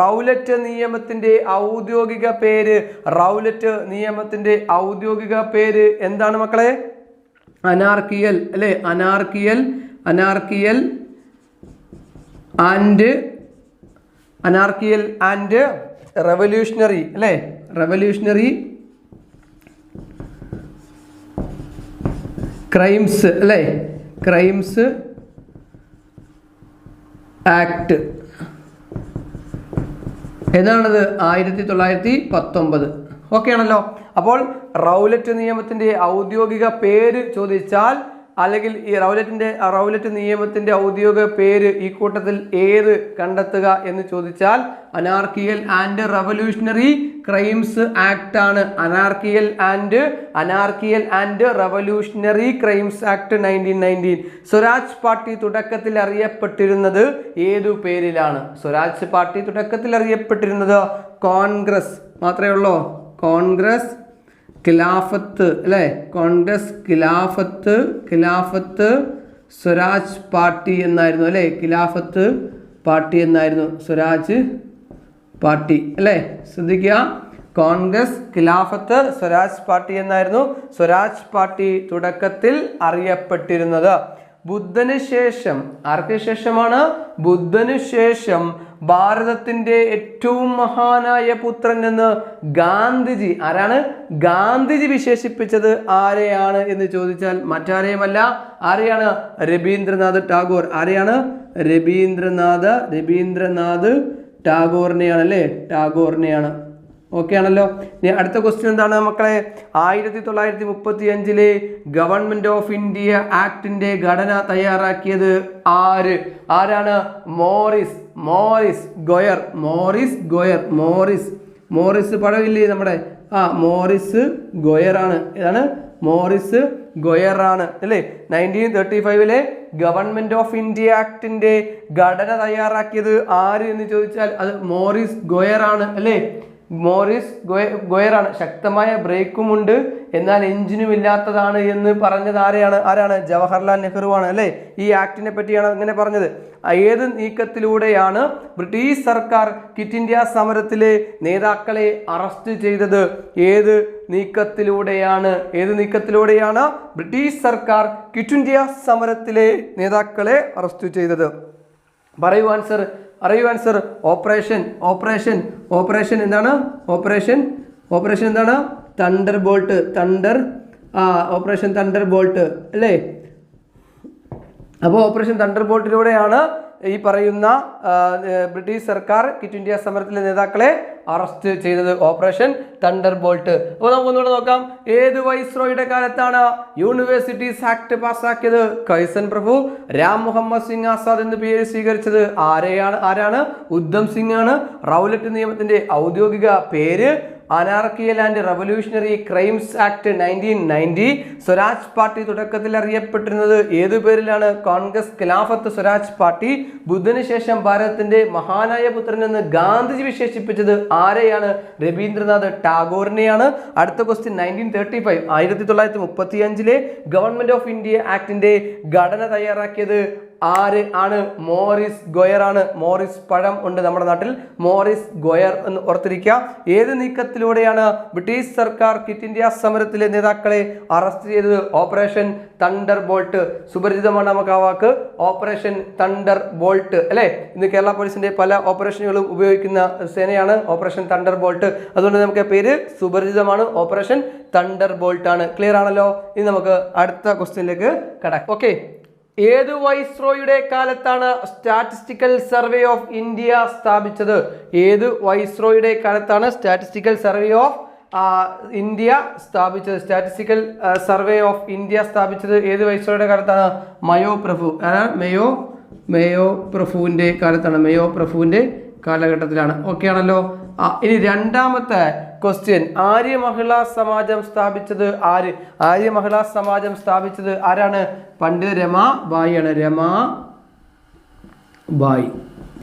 റൗലറ്റ് നിയമത്തിന്റെ ഔദ്യോഗിക പേര്. റൗലറ്റ് നിയമത്തിന്റെ ഔദ്യോഗിക പേര് എന്താണ് മക്കളെ? അനാർക്കിയൽ അല്ലെ? അനാർക്കിയൽ ആൻഡ് റെവല്യൂഷണറി അല്ലെ? റെവല്യൂഷണറി ക്രൈംസ് അല്ലെ? ക്രൈംസ് ആക്ട് ഏതാണത്? 1919. ഓക്കെ ആണല്ലോ. അപ്പോൾ റൗലറ്റ് നിയമത്തിന്റെ ഔദ്യോഗിക പേര് ചോദിച്ചാൽ, അല്ലെങ്കിൽ ഈ റൗലറ്റ് നിയമത്തിന്റെ ഔദ്യോഗിക പേര് ഈ കൂട്ടത്തിൽ ഏത് കണ്ടെത്തുക എന്ന് ചോദിച്ചാൽ Anarchical and Revolutionary Crimes Act ആണ്. Anarchical and Revolutionary Crimes Act 1919. Swaraj Party തുടക്കത്തിൽ അറിയപ്പെട്ടിരുന്നത് ഏതു പേരിലാണ്? സ്വരാജ് പാർട്ടി തുടക്കത്തിൽ അറിയപ്പെട്ടിരുന്നത് കോൺഗ്രസ് മാത്രമേ ഉള്ളൂ. കോൺഗ്രസ് ഖിലാഫത്ത് അല്ലെ? കോൺഗ്രസ് ഖിലാഫത്ത് സ്വരാജ് പാർട്ടി എന്നായിരുന്നു അല്ലെ? ഖിലാഫത്ത് പാർട്ടി എന്നായിരുന്നു സ്വരാജ് പാർട്ടി അല്ലെ? ശ്രദ്ധിക്കുക, കോൺഗ്രസ് ഖിലാഫത്ത് സ്വരാജ് പാർട്ടി എന്നായിരുന്നു സ്വരാജ് പാർട്ടി തുടക്കത്തിൽ അറിയപ്പെട്ടിരുന്നത്. ബുദ്ധന് ശേഷം, ആർക്ക് ശേഷമാണ്? ബുദ്ധന് ശേഷം ഭാരതത്തിന്റെ ഏറ്റവും മഹാനായ പുത്രൻ എന്ന് ഗാന്ധിജി, ആരാണ്? ഗാന്ധിജി വിശേഷിപ്പിച്ചത് ആരെയാണ് എന്ന് ചോദിച്ചാൽ മറ്റാരെയുമല്ല. ആരെയാണ്? രവീന്ദ്രനാഥ് ടാഗോർ. ആരെയാണ്? രവീന്ദ്രനാഥ് ടാഗോറിനെയാണ് അല്ലേ? ടാഗോറിനെയാണ്. ഓക്കെ ആണല്ലോ. ഇനി അടുത്ത ക്വസ്റ്റ്യൻ എന്താണ് മക്കളെ? 1935 ഗവൺമെന്റ് ഓഫ് ഇന്ത്യ ആക്ടിന്റെ ഘടന തയ്യാറാക്കിയത് ആരാണ്? മോറിസ് പടവില്ലേ നമ്മുടെ? മോറിസ് ഗോയർ ആണ്. ഏതാണ്? മോറിസ് ഗോയർ ആണ് അല്ലേ? 1935 ഗവൺമെന്റ് ഓഫ് ഇന്ത്യ ആക്ടിന്റെ ഘടന തയ്യാറാക്കിയത് ആര് എന്ന് ചോദിച്ചാൽ അത് മോറിസ് ഗോയർ ആണ് അല്ലേ? മോറിസ് ഗോയറാണ്. ശക്തമായ ബ്രേക്കുമുണ്ട് എന്നാൽ എഞ്ചിനും ഇല്ലാത്തതാണ് എന്ന് പറഞ്ഞത് ആരാണ്? ജവഹർലാൽ നെഹ്റു ആണ് അല്ലേ? ഈ ആക്ടിനെ പറ്റിയാണ് ഇങ്ങനെ പറഞ്ഞത്. ഏത് നീക്കത്തിലൂടെയാണ് ബ്രിട്ടീഷ് സർക്കാർ ക്വിറ്റ് ഇന്ത്യ സമരത്തിലെ നേതാക്കളെ അറസ്റ്റ് ചെയ്തത്? ഏത് നീക്കത്തിലൂടെയാണ് ബ്രിട്ടീഷ് സർക്കാർ ക്വിറ്റ് ഇന്ത്യ സമരത്തിലെ നേതാക്കളെ അറസ്റ്റ് ചെയ്തത്? പറയൂ ആൻസർ. ഓപ്പറേഷൻ എന്താണ്? ഓപ്പറേഷൻ എന്താണ്? ഓപ്പറേഷൻ തണ്ടർ ബോൾട്ട് അല്ലേ? അപ്പോൾ ഓപ്പറേഷൻ തണ്ടർ ബോൾട്ടിലൂടെയാണ് ഈ പറയുന്ന ബ്രിട്ടീഷ് സർക്കാർ ക്വിറ്റ് ഇന്ത്യ സമരത്തിലെ നേതാക്കളെ അറസ്റ്റ് ചെയ്തത്. Operation thunder bolt. അപ്പോൾ നമുക്കൊന്നുകൂടെ നോക്കാം. ഏത് വൈസ്രോയുടെ കാലത്താണ് യൂണിവേഴ്സിറ്റീസ് ആക്ട് പാസ്സാക്കിയത്? കൈസൻ പ്രഭു. രാം മുഹമ്മദ് സിംഗ് ആസാദ് എന്ന് പേര് സ്വീകരിച്ചത് ആരാണ്? ഉദ്ധം സിംഗ് ആണ്. റൗലറ്റ് നിയമത്തിന്റെ ഔദ്യോഗിക പേര് അനാർക്കിയൽ and Revolutionary Crimes act 1990. Swaraj Party തുടക്കത്തിൽ അറിയപ്പെട്ടിരുന്നത് ഏതു പേരിലാണ്? കോൺഗ്രസ് ഖിലാഫത്ത് സ്വരാജ് പാർട്ടി. ബുദ്ധന് ശേഷം ഭാരതത്തിന്റെ മഹാനായ പുത്രൻ എന്ന് ഗാന്ധിജി വിശേഷിപ്പിച്ചത് ആരെയാണ്? രവീന്ദ്രനാഥ് ടാഗോറിനെയാണ്. അടുത്ത ക്വസ്റ്റ്യൻ 1935 1935 ഗവൺമെന്റ് ഓഫ് ഇന്ത്യ ആക്ടിന്റെ ഘടന തയ്യാറാക്കിയത് ആണ്? മോറിസ് ഗോയർ ആണ്. മോറിസ് പഴം ഉണ്ട് നമ്മുടെ നാട്ടിൽ. മോറിസ് ഗോയർ എന്ന് ഓർത്തിരിക്കുക. ഏത് നീക്കത്തിലൂടെയാണ് ബ്രിട്ടീഷ് സർക്കാർ ക്വിറ്റ് ഇന്ത്യ സമരത്തിലെ നേതാക്കളെ അറസ്റ്റ് ചെയ്തത്? Operation thunder bolt. സുപരിചിതമാണ് നമുക്ക് ആ വാക്ക്, ഓപ്പറേഷൻ തണ്ടർ ബോൾട്ട് അല്ലെ? ഇന്ന് കേരള പോലീസിന്റെ പല ഓപ്പറേഷനുകളും ഉപയോഗിക്കുന്ന സേനയാണ് ഓപ്പറേഷൻ തണ്ടർ ബോൾട്ട്. അതുകൊണ്ട് നമുക്ക് പേര് സുപരിചിതമാണ്, ഓപ്പറേഷൻ തണ്ടർ ബോൾട്ട് ആണ്. ക്ലിയർ ആണല്ലോ? ഇനി നമുക്ക് അടുത്ത ക്വസ്റ്റ്യനിലേക്ക് കടക്കാം. ഓക്കെ, ഏത് വൈസ്രോയുടെ കാലത്താണ് സ്റ്റാറ്റിസ്റ്റിക്കൽ സർവേ ഓഫ് ഇന്ത്യ സ്ഥാപിച്ചത്? ഏത് വൈസ്രോയുടെ കാലത്താണ് സ്റ്റാറ്റിസ്റ്റിക്കൽ സർവേ ഓഫ് ഇന്ത്യ സ്ഥാപിച്ചത്? സ്റ്റാറ്റിസ്റ്റിക്കൽ സർവേ ഓഫ് ഇന്ത്യ സ്ഥാപിച്ചത് ഏത് വൈസ്രോയുടെ കാലത്താണ്? മയോ പ്രഭു. മേയോ പ്രഭുവിന്റെ കാലത്താണ്. മേയോ പ്രഭുവിന്റെ കാലഘട്ടത്തിലാണ്. ഓക്കെ ആണല്ലോ? ഇനി രണ്ടാമത്തെ ക്വസ്റ്റ്യൻ, ആര്യ മഹിളാ സമാജം സ്ഥാപിച്ചത് ആര്? ആര്യ മഹിളാ സമാജം സ്ഥാപിച്ചത് ആരാണ്? പണ്ഡിത രമാബായി ആണ്.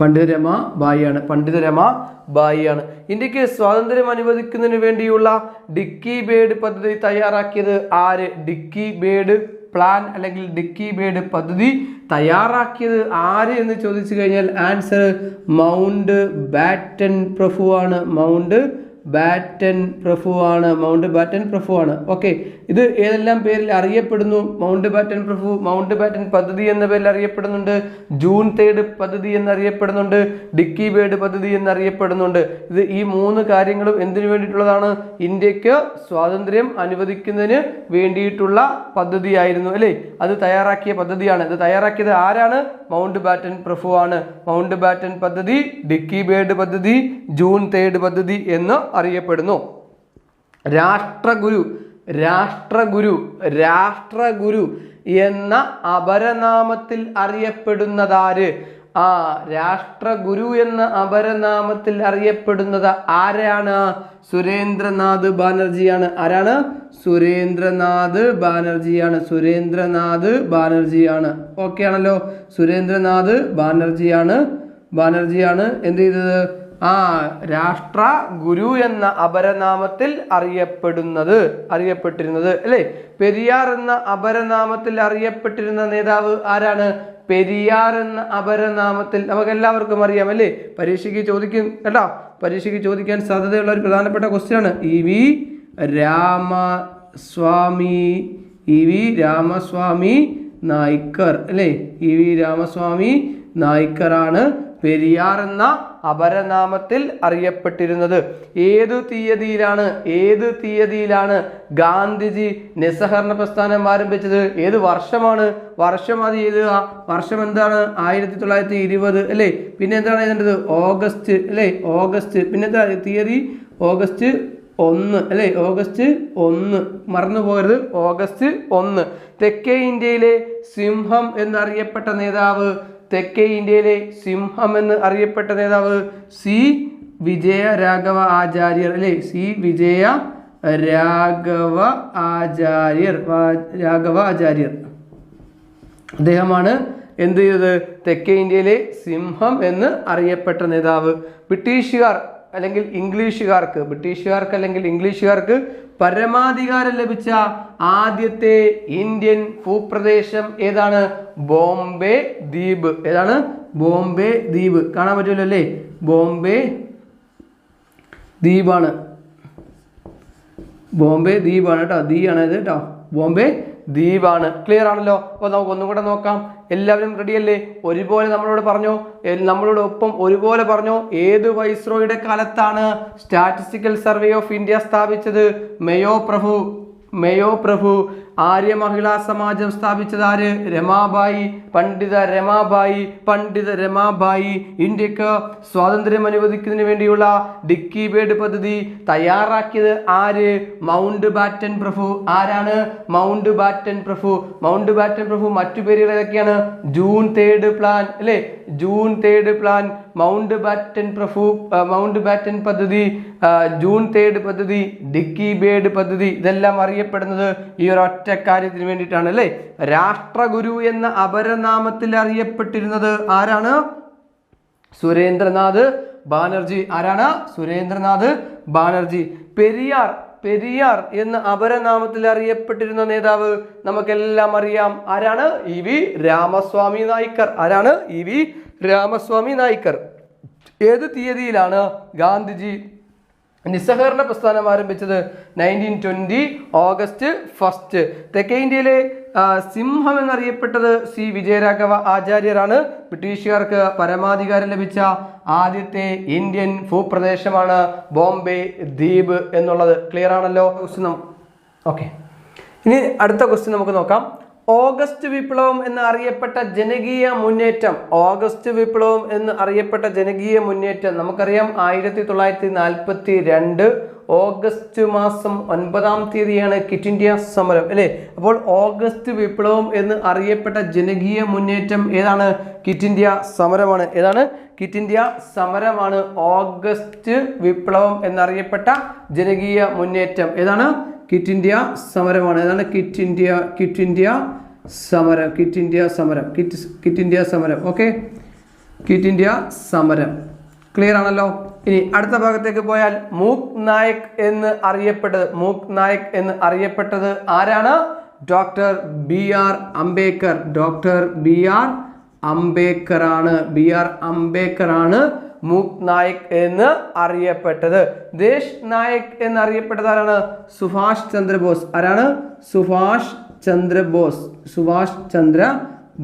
പണ്ഡിത രമാബായി ആണ്. ഇന്ത്യക്ക് സ്വാതന്ത്ര്യം അനുവദിക്കുന്നതിന് വേണ്ടിയുള്ള ഡിക്കി ബേഡ് പദ്ധതി തയ്യാറാക്കിയത് ആര്? ഡിക്കി ബേഡ് പ്ലാൻ അല്ലെങ്കിൽ ഡിക്കി ബേഡ് പദ്ധതി തയ്യാറാക്കിയത് ആര് എന്ന് ചോദിച്ചു കഴിഞ്ഞാൽ ആൻസർ മൗണ്ട് ബാറ്റൻ പ്രഭുവാണ്. മൗണ്ട് ബാറ്റൻ പ്രഭുവാണ്. ഓക്കെ, ഇത് ഏതെല്ലാം പേരിൽ അറിയപ്പെടുന്നു? മൗണ്ട് ബാറ്റൻ പ്രഭു, മൗണ്ട് ബാറ്റൻ പദ്ധതി എന്ന പേരിൽ അറിയപ്പെടുന്നുണ്ട്, ജൂൺ 3 പദ്ധതി എന്നറിയപ്പെടുന്നുണ്ട്, ഡിക്കി ബേഡ് പദ്ധതി എന്നറിയപ്പെടുന്നുണ്ട്. ഇത് ഈ മൂന്ന് കാര്യങ്ങളും എന്തിനു വേണ്ടിയിട്ടുള്ളതാണ്? ഇന്ത്യക്ക് സ്വാതന്ത്ര്യം അനുവദിക്കുന്നതിന് വേണ്ടിയിട്ടുള്ള പദ്ധതിയായിരുന്നു അല്ലേ? അത് തയ്യാറാക്കിയ പദ്ധതിയാണ്. ഇത് തയ്യാറാക്കിയത് ആരാണ്? മൗണ്ട് ബാറ്റൻ പ്രഭുവാണ്. മൗണ്ട് ബാറ്റൻ പദ്ധതി, ഡിക്കി ബേഡ് പദ്ധതി, ജൂൺ 3 പദ്ധതി എന്ന് അറിയപ്പെടുന്നു. രാഷ്ട്രഗുരു എന്ന അപരനാമത്തിൽ അറിയപ്പെടുന്നതാര്? രാഷ്ട്രഗുരു എന്ന അപരനാമത്തിൽ അറിയപ്പെടുന്നത് ആരാണ്? സുരേന്ദ്രനാഥ് ബാനർജിയാണ്. ആരാണ്? സുരേന്ദ്രനാഥ് ബാനർജിയാണ്. ഓക്കെ ആണല്ലോ? സുരേന്ദ്രനാഥ് ബാനർജിയാണ് എന്ത് ചെയ്തത്? രാഷ്ട്ര ഗുരു എന്ന അപരനാമത്തിൽ അറിയപ്പെട്ടിരുന്നത് അല്ലെ? പെരിയാർ എന്ന അപരനാമത്തിൽ അറിയപ്പെട്ടിരുന്ന നേതാവ് ആരാണ്? പെരിയാർ എന്ന അപരനാമത്തിൽ നമുക്ക് എല്ലാവർക്കും അറിയാം അല്ലേ? പരീക്ഷയ്ക്ക് ചോദിക്കും കേട്ടോ. പരീക്ഷയ്ക്ക് ചോദിക്കാൻ സാധ്യതയുള്ള ഒരു പ്രധാനപ്പെട്ട ക്വസ്റ്റ്യൻ ആണ്. ഇ വി രാമസ്വാമി നായ്ക്കർ അല്ലേ? ഇ വി രാമസ്വാമി നായ്ക്കർ ആണ് പെരിയാർ എന്ന അപരനാമത്തിൽ അറിയപ്പെട്ടിരുന്നത്. ഏതു തീയതിയിലാണ് ഗാന്ധിജി നിസ്സഹകരണ പ്രസ്ഥാനം ആരംഭിച്ചത്? ഏത് വർഷമാണ്? വർഷം അത് എഴുതുക. വർഷം എന്താണ്? 1920 അല്ലേ? പിന്നെ എന്താണ് എഴുതേണ്ടത്? ഓഗസ്റ്റ് അല്ലേ? ഓഗസ്റ്റ്. പിന്നെ എന്താ തീയതി? ഓഗസ്റ്റ് 1 അല്ലേ? ഓഗസ്റ്റ് 1 മറന്നു പോകരുത്. ഓഗസ്റ്റ് 1. തെക്കേ ഇന്ത്യയിലെ സിംഹം എന്നറിയപ്പെട്ട നേതാവ്? തെക്കേ ഇന്ത്യയിലെ സിംഹം എന്ന് അറിയപ്പെട്ട നേതാവ് സി വിജയരാഘവ ആചാര്യർ അല്ലേ? സി വിജയരാഘവ ആചാര്യർ അദ്ദേഹമാണ് എന്ത് ചെയ്തത്? തെക്കേ ഇന്ത്യയിലെ സിംഹം എന്ന് അറിയപ്പെട്ട നേതാവ്. ബ്രിട്ടീഷുകാർ അല്ലെങ്കിൽ ഇംഗ്ലീഷുകാർക്ക്, ബ്രിട്ടീഷുകാർക്ക് അല്ലെങ്കിൽ ഇംഗ്ലീഷുകാർക്ക് പരമാധികാരം ലഭിച്ച ആദ്യത്തെ ഇന്ത്യൻ ഭൂപ്രദേശം ഏതാണ്? ബോംബെ ദ്വീപ്. ഏതാണ്? ബോംബെ ദ്വീപ്. കാണാൻ പറ്റുമല്ലോ അല്ലേ? ബോംബെ ദ്വീപാണ്. ബോംബെ ദ്വീപാണ് കേട്ടോ. ദ്വീപാണ് ഇത് കേട്ടോ. ബോംബെ ദ്വീപാണ്. ക്ലിയർ ആണല്ലോ? അപ്പോൾ നമുക്ക് ഒന്നും കൂടെ നോക്കാം. എല്ലാവരും റെഡിയല്ലേ? ഒരുപോലെ നമ്മളോട് പറഞ്ഞോ, നമ്മളോട് ഒപ്പം ഒരുപോലെ പറഞ്ഞോ. ഏത് വൈസ്രോയുടെ കാലത്താണ് സ്റ്റാറ്റിസ്റ്റിക്കൽ സർവേ ഓഫ് ഇന്ത്യ സ്ഥാപിച്ചത്? മേയോ പ്രഭു. ആര്യ മഹിളാ സമാജം സ്ഥാപിച്ചത് ആര്? രമാബായി. പണ്ഡിത രമാബായി. ഇന്ത്യക്ക് സ്വാതന്ത്ര്യം അനുവദിക്കുന്നതിന് വേണ്ടിയുള്ള ഡിക്കി ബേർഡ് പദ്ധതി തയ്യാറാക്കിയത് ആര്? മൗണ്ട് ബാറ്റൻ പ്രഭു. ആരാണ്? മൗണ്ട് ബാറ്റൻ പ്രഭു. മൗണ്ട് ബാറ്റൻ പ്രഭു മറ്റു പേരുകൾ ഏതൊക്കെയാണ്? ജൂൺ 3 പ്ലാൻ അല്ലേ? ജൂൺ 3 പ്ലാൻ, മൗണ്ട് ബാറ്റൻ പ്രഭു, മൗണ്ട് ബാറ്റൻ പദ്ധതി, ജൂൺ 3 പദ്ധതി, ഡിക്കി ബേർഡ് പദ്ധതി. ഇതെല്ലാം അറിയപ്പെടുന്നത് ഈ ഒരു ഒറ്റ കാര്യത്തിന് വേണ്ടിയിട്ടാണ് അല്ലേ? രാഷ്ട്രഗുരു എന്ന അപരനാമത്തിൽ അറിയപ്പെട്ടിരുന്നത് ആരാണ്? സുരേന്ദ്രനാഥ് ബാനർജി. ആരാണ്? സുരേന്ദ്രനാഥ് ബാനർജി. പെരിയാർ എന്ന അപരനാമത്തിൽ അറിയപ്പെട്ടിരുന്ന നേതാവ് നമുക്കെല്ലാം അറിയാം. ആരാണ്? EV രാമസ്വാമി നായ്ക്കർ. ആരാണ്? EV രാമസ്വാമി നായ്ക്കർ. ഏത് തീയതിയിലാണ് ഗാന്ധിജി നിസ്സഹകരണ പ്രസ്ഥാനം ആരംഭിച്ചത്? 1920 ഓഗസ്റ്റ് 1. തെക്കേ ഇന്ത്യയിലെ സിംഹം എന്നറിയപ്പെട്ടത് C വിജയരാഘവ ആചാര്യരാണ്. ബ്രിട്ടീഷുകാർക്ക് പരമാധികാരം ലഭിച്ച ആദ്യത്തെ ഇന്ത്യൻ ഭൂപ്രദേശമാണ് ബോംബെ ദ്വീപ് എന്നുള്ളത്. ക്ലിയർ ആണല്ലോ? ഓക്കെ, ഇനി അടുത്ത ക്വസ്റ്റ്യൻ നമുക്ക് നോക്കാം. ഓഗസ്റ്റ് വിപ്ലവം എന്ന് അറിയപ്പെട്ട ജനകീയ മുന്നേറ്റം. ഓഗസ്റ്റ് വിപ്ലവം എന്ന് അറിയപ്പെട്ട ജനകീയ മുന്നേറ്റം നമുക്കറിയാം 1942 ഓഗസ്റ്റ് മാസം 9-ാം തീയതിയാണ് ക്വിറ്റ് ഇന്ത്യ സമരം അല്ലേ? അപ്പോൾ ഓഗസ്റ്റ് വിപ്ലവം എന്ന് അറിയപ്പെട്ട ജനകീയ മുന്നേറ്റം ഏതാണ്? ക്വിറ്റ് ഇന്ത്യ സമരമാണ്. ഏതാണ്? ക്വിറ്റ് ഇന്ത്യ സമരമാണ് ഓഗസ്റ്റ് വിപ്ലവം എന്നറിയപ്പെട്ട ജനകീയ മുന്നേറ്റം. ഏതാണ്? ക്വിറ്റ് ഇന്ത്യ സമരമാണ്. ഏതാണ്? ക്വിറ്റ് ഇന്ത്യ സമരം. ഓക്കെ, ക്വിറ്റ് ഇന്ത്യ സമരം. ക്ലിയർ ആണല്ലോ? ഇനി അടുത്ത ഭാഗത്തേക്ക് പോയാൽ മൂക്ക് നായക് എന്ന് അറിയപ്പെട്ടത് ആരാണ്? Doctor BR Ambedkar. Doctor BR Ambedkar ആണ് മൂക്ക് നായക് എന്ന് അറിയപ്പെട്ടത്. ദേശ് നായക് എന്നറിയപ്പെട്ടത് ആരാണ്? സുഭാഷ് ചന്ദ്രബോസ്. ആരാണ്? സുഭാഷ് ചന്ദ്ര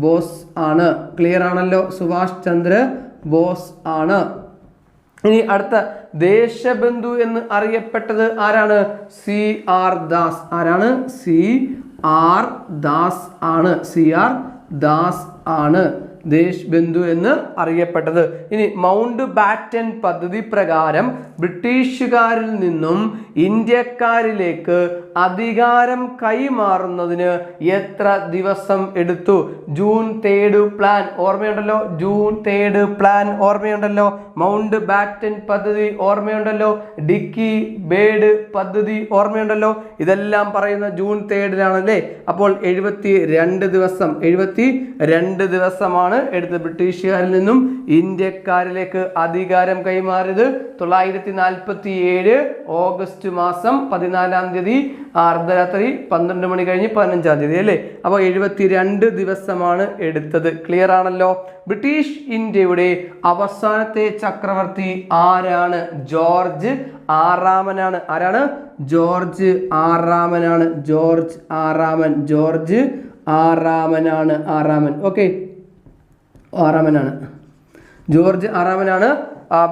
ബോസ് ആണ്. ക്ലിയർ ആണല്ലോ? സുഭാഷ് ചന്ദ്ര ബോസ് ആണ്. ഇനി അടുത്ത ദേശബന്ധു എന്ന് അറിയപ്പെട്ടത് ആരാണ്? CR ദാസ്. ആരാണ്? CR ദാസ് ആണ് ദേശബന്ധു എന്ന് അറിയപ്പെട്ടത്. ഇനി മൗണ്ട് ബാറ്റൻ പദ്ധതി പ്രകാരം ബ്രിട്ടീഷുകാരിൽ നിന്നും ഇന്ത്യക്കാരിലേക്ക് അധികാരം കൈമാറുന്നതിന് എത്ര ദിവസം എടുത്തു? ജൂൺ 3 പ്ലാൻ ഓർമ്മയുണ്ടല്ലോ? ജൂൺ 3 പ്ലാൻ ഓർമ്മയുണ്ടല്ലോ? മൗണ്ട് ബാറ്റൻ പദ്ധതി ഓർമ്മയുണ്ടല്ലോ? ഡിക്കി ബേർഡ് പദ്ധതി ഓർമ്മയുണ്ടല്ലോ? ഇതെല്ലാം പറയുന്ന ജൂൺ 3-ലാണല്ലേ? അപ്പോൾ 72 ദിവസമാണ് എടുത്ത് ബ്രിട്ടീഷുകാരിൽ നിന്നും ഇന്ത്യക്കാരിലേക്ക് അധികാരം കൈമാറിയത്. 947 ഓഗസ്റ്റ് മാസം 14-ാം തീയതി അർദ്ധരാത്രി 12 മണി കഴിഞ്ഞ് 15-ാം തീയതി അല്ലേ? അപ്പോൾ 72 ദിവസമാണ് എടുത്തത്. ക്ലിയർ ആണല്ലോ? ബ്രിട്ടീഷ് ഇന്ത്യയുടെ അവസാനത്തെ ചക്രവർത്തി ആരാണ്? ജോർജ് ആറാമനാണ്. ആരാണ്? ജോർജ് ആറാമനാണ്. ജോർജ് ആറാമനാണ്. ഓക്കെ, ജോർജ് ആറാമനാണ്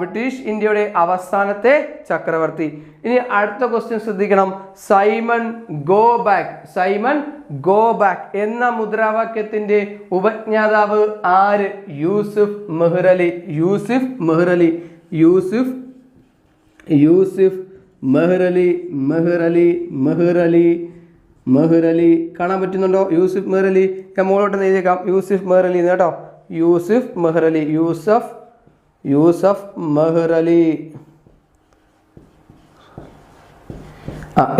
ബ്രിട്ടീഷ് ഇന്ത്യയുടെ അവസാനത്തെ ചക്രവർത്തി. ഇനി അടുത്ത ക്വസ്റ്റ്യൻ ശ്രദ്ധിക്കണം. സൈമൺ ഗോ ബാക്ക് എന്ന മുദ്രാവാക്യത്തിന്റെ ഉപജ്ഞാതാവ് ആര്? യൂസുഫ് മെഹ്റലി. കാണാൻ പറ്റുന്നുണ്ടോ? യൂസുഫ് മെഹ്റലി. ഞാൻ മുകളിലോട്ട് എഴുതിയേക്കാം. യൂസുഫ് മെഹ്റലി കേട്ടോ. യൂസുഫ് മെഹ്റലി.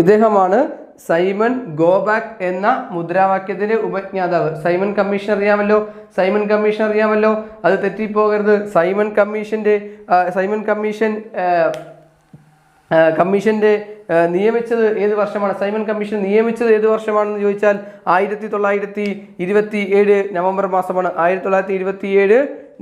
ഇദ്ദേഹമാണ് സൈമൺ ഗോ ബാക്ക് എന്ന മുദ്രാവാക്യത്തിന്റെ ഉപജ്ഞാതാവ്. സൈമൺ കമ്മീഷൻ അറിയാമല്ലോ, സൈമൺ കമ്മീഷൻ അറിയാമല്ലോ, അത് തെറ്റിപ്പോകരുത്. സൈമൺ കമ്മീഷന്റെ നിയമിച്ചത് ഏത് വർഷമാണ്? സൈമൺ കമ്മീഷൻ നിയമിച്ചത് ഏത് വർഷമാണെന്ന് ചോദിച്ചാൽ 1927 നവംബർ മാസമാണ്. 1927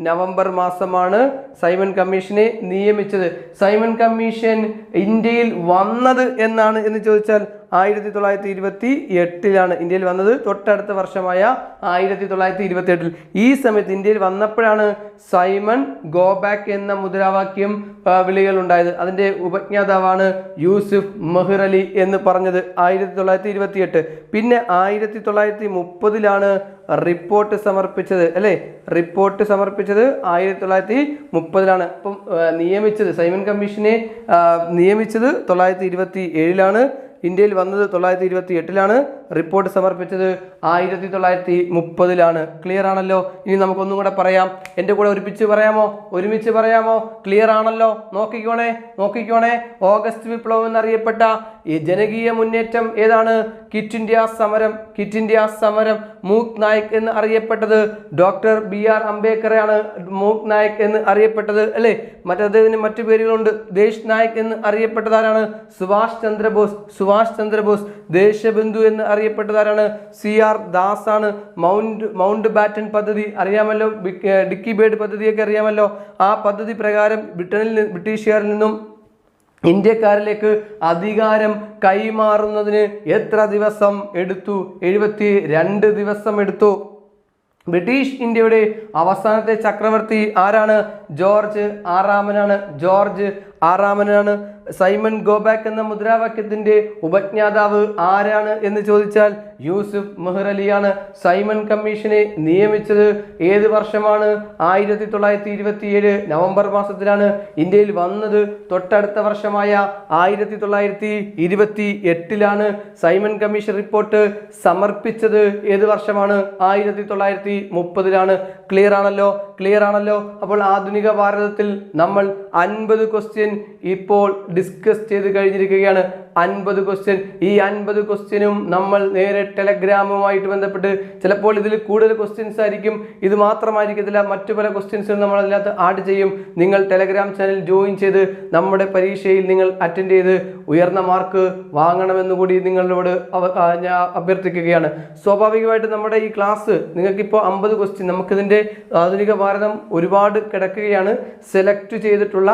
നവംബർ മാസമാണ് സൈമൺ കമ്മീഷനെ നിയമിച്ചത്. സൈമൺ കമ്മീഷൻ ഇന്ത്യയിൽ വന്നത് എന്നാണ് എന്ന് ചോദിച്ചാൽ 1928 ഇന്ത്യയിൽ വന്നത്. തൊട്ടടുത്ത വർഷമായ 1928 ഈ സമയത്ത് ഇന്ത്യയിൽ വന്നപ്പോഴാണ് സൈമൺ ഗോ ബാക്ക് എന്ന മുദ്രാവാക്യം വിളികൾ ഉണ്ടായത്. അതിന്റെ ഉപജ്ഞാതാവാണ് യൂസുഫ് മെഹർ അലി എന്ന് പറഞ്ഞത് 1928. പിന്നെ 1930 റിപ്പോർട്ട് സമർപ്പിച്ചത് അല്ലെ. റിപ്പോർട്ട് സമർപ്പിച്ചത് 1930. അപ്പം നിയമിച്ചത് സൈമൺ കമ്മീഷനെ നിയമിച്ചത് 1927. ഇന്ത്യയിൽ വന്നത് 1928. റിപ്പോർട്ട് സമർപ്പിച്ചത് 1930. ക്ലിയർ ആണല്ലോ. ഇനി നമുക്കൊന്നും കൂടെ പറയാം. എൻ്റെ കൂടെ ഒരുമിച്ച് പറയാമോ? ക്ലിയർ ആണല്ലോ. നോക്കിക്കോണേ. ഓഗസ്റ്റ് വിപ്ലവം എന്നറിയപ്പെട്ട ഈ ജനകീയ മുന്നേറ്റം ഏതാണ്? ക്വിറ്റ് ഇന്ത്യ സമരം. മൂക്ക് നായക് എന്ന് അറിയപ്പെട്ടത് ഡോക്ടർ BR അംബേദ്കറാണ്. മൂക്ക് നായക് എന്ന് അറിയപ്പെട്ടത് അല്ലെ. അദ്ദേഹത്തിന് മറ്റു പേരുകളുണ്ട്. ദേശ് നായക് എന്ന് അറിയപ്പെട്ടതാരാണ്? സുഭാഷ് ചന്ദ്രബോസ്. ദേശബന്ധു എന്ന് അറിയപ്പെട്ടതാരാണ്? CR ദാസ് ആണ്. മൗണ്ട് ബാറ്റൻ പദ്ധതി അറിയാമല്ലോ, ഡിക്കി ബേർഡ് പദ്ധതിയൊക്കെ അറിയാമല്ലോ. ആ പദ്ധതി പ്രകാരം ബ്രിട്ടീഷുകാരിൽ നിന്നും ഇന്ത്യക്കാരിലേക്ക് അധികാരം കൈമാറുന്നതിന് എത്ര ദിവസം എടുത്തു? 72 ദിവസം എടുത്തു. ബ്രിട്ടീഷ് ഇന്ത്യയുടെ അവസാനത്തെ ചക്രവർത്തി ആരാണ്? ജോർജ് ആറാമനാണ്. സൈമൺ ഗോ ബാക്ക് എന്ന മുദ്രാവാക്യത്തിന്റെ ഉപജ്ഞാതാവ് ആരാണ് എന്ന് ചോദിച്ചാൽ യൂസുഫ് മെഹർ അലിയാണ്. സൈമൺ കമ്മീഷനെ നിയമിച്ചത് ഏത് വർഷമാണ്? 1927 നവംബർ മാസത്തിലാണ്. ഇന്ത്യയിൽ വന്നത് തൊട്ടടുത്ത വർഷമായ 1928 സൈമൺ കമ്മീഷൻ റിപ്പോർട്ട് സമർപ്പിച്ചത് ഏത് വർഷമാണ്? 1930. ക്ലിയർ ആണല്ലോ. അപ്പോൾ ആധുനിക ഭാരതത്തിൽ നമ്മൾ 50 ക്വസ്റ്റ്യൻ ഇപ്പോൾ ഡിസ്കസ് ചെയ്ത് കഴിഞ്ഞിരിക്കുകയാണ്. 50 ക്വസ്റ്റ്യൻ. ഈ 50 ക്വസ്റ്റ്യനും നമ്മൾ നേരെ ടെലഗ്രാമുമായിട്ട് ബന്ധപ്പെട്ട് ചിലപ്പോൾ ഇതിൽ കൂടുതൽ ക്വസ്റ്റ്യൻസ് ആയിരിക്കും, ഇത് മാത്രമായിരിക്കത്തില്ല, മറ്റു പല ക്വസ്റ്റ്യൻസും നമ്മൾ അതിനകത്ത് ആഡ് ചെയ്യും. നിങ്ങൾ ടെലഗ്രാം ചാനൽ ജോയിൻ ചെയ്ത് നമ്മുടെ പരീക്ഷയിൽ നിങ്ങൾ അറ്റൻഡ് ചെയ്ത് ഉയർന്ന മാർക്ക് വാങ്ങണമെന്ന് കൂടി നിങ്ങളോട് ഞാൻ അഭ്യർത്ഥിക്കുകയാണ്. സ്വാഭാവികമായിട്ട് നമ്മുടെ ഈ ക്ലാസ് നിങ്ങൾക്കിപ്പോൾ 50 ക്വസ്റ്റ്യൻ, നമുക്കിതിൻ്റെ ആധുനിക ഭാരതം ഒരുപാട് കിടക്കുകയാണ്. സെലക്ട് ചെയ്തിട്ടുള്ള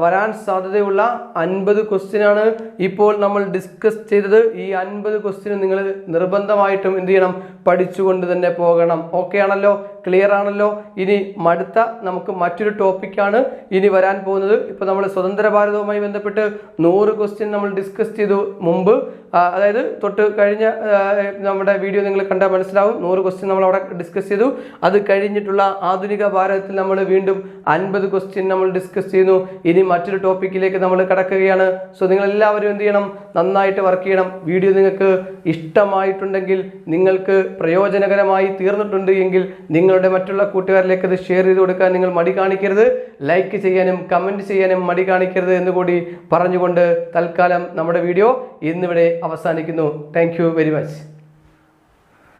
വരാൻ സാധ്യതയുള്ള 50 ക്വസ്റ്റ്യനാണ് ഇപ്പോൾ നമ്മൾ ഡിസ്കസ് ചെയ്തത്. ഈ 50 ക്വസ്റ്റ്യൻ നിങ്ങൾ നിർബന്ധമായിട്ടും എന്ത് ചെയ്യണം? പഠിച്ചുകൊണ്ട് തന്നെ പോകണം. ഓക്കെ ആണല്ലോ? ക്ലിയർ ആണല്ലോ? ഇനി നമുക്ക് മറ്റൊരു ടോപ്പിക്കാണ് ഇനി വരാൻ പോകുന്നത്. ഇപ്പോൾ നമ്മൾ സ്വതന്ത്ര ഭാരതവുമായി ബന്ധപ്പെട്ട് 100 ക്വസ്റ്റ്യൻ നമ്മൾ ഡിസ്കസ് ചെയ്തു മുമ്പ്. അതായത് തൊട്ട് കഴിഞ്ഞ നമ്മുടെ വീഡിയോ നിങ്ങൾ കണ്ടാൽ മനസ്സിലാവും. 100 ക്വസ്റ്റ്യൻ നമ്മൾ അവിടെ ഡിസ്കസ് ചെയ്തു. അത് കഴിഞ്ഞിട്ടുള്ള ആധുനിക ഭാരതത്തിൽ നമ്മൾ വീണ്ടും 50 ക്വസ്റ്റ്യൻ നമ്മൾ ഡിസ്കസ് ചെയ്യുന്നു. ഇനി മറ്റൊരു ടോപ്പിക്കിലേക്ക് നമ്മൾ കടക്കുകയാണ്. സോ നിങ്ങൾ എല്ലാവരും എന്ത് ചെയ്യണം? നന്നായിട്ട് വർക്ക് ചെയ്യണം. വീഡിയോ നിങ്ങൾക്ക് ഇഷ്ടമായിട്ടുണ്ടെങ്കിൽ, നിങ്ങൾക്ക് പ്രയോജനകരമായി തീർന്നിട്ടുണ്ട് എങ്കിൽ നിങ്ങളുടെ മറ്റുള്ള കൂട്ടുകാരിലേക്ക് അത് ഷെയർ ചെയ്ത് കൊടുക്കാൻ നിങ്ങൾ മടി കാണിക്കരുത്. ലൈക്ക് ചെയ്യാനും കമൻറ്റ് ചെയ്യാനും മടി കാണിക്കരുത് എന്നുകൂടി പറഞ്ഞുകൊണ്ട് തൽക്കാലം നമ്മുടെ വീഡിയോ ഇന്നിവിടെ അവസാനിക്കുന്നു. Thank you very much.